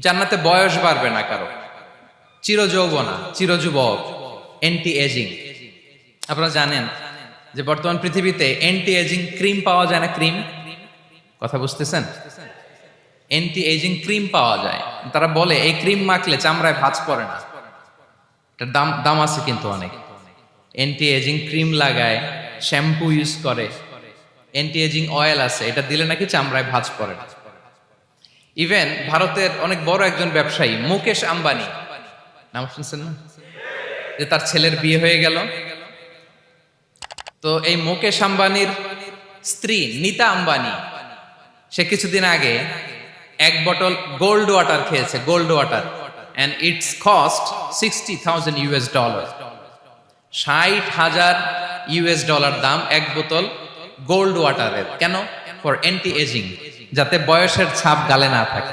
জান্নাতে বয়স বাড়বে না কারো, চিরযৌবনা, চিরযুবক, অ্যান্টি এজিং। আপনারা জানেন যে বর্তমান পৃথিবীতে অ্যান্টি এজিং ক্রিম পাওয়া যায় না? ক্রিম, কথা বুঝতেছেন? অ্যান্টি এজিং ক্রিম পাওয়া যায়। তারা বলে এই ক্রিম মাখলে চামড়ায় ভাঁজ পড়ে না। এটার দাম দাম আছে কিন্তু অনেক। অ্যান্টি এজিং ক্রিম লাগায়, শ্যাম্পু ইউজ করে, অ্যান্টি এজিং অয়েল আছে, এটা দিলে নাকি চামড়ায় ভাঁজ পড়ে না। ইভেন ভারতের অনেক বড় একজন ব্যবসায়ী মুকেশ আম্বানি, নাম শুনছেন না? যে তার ছেলের বিয়ে হয়ে গেল, তো এই মুকেশ আম্বানির স্ত্রী নীতা আম্বানি, সে কিছুদিন আগে এক বটল গোল্ড ওয়াটার খেয়েছে, gold water, and its cost $60,000। $60,000 দাম এক বোতল গোল্ড ওয়াটারের। কেন? ফর অ্যান্টি এজিং, যাতে বয়সের ছাপ গালে না থাকে।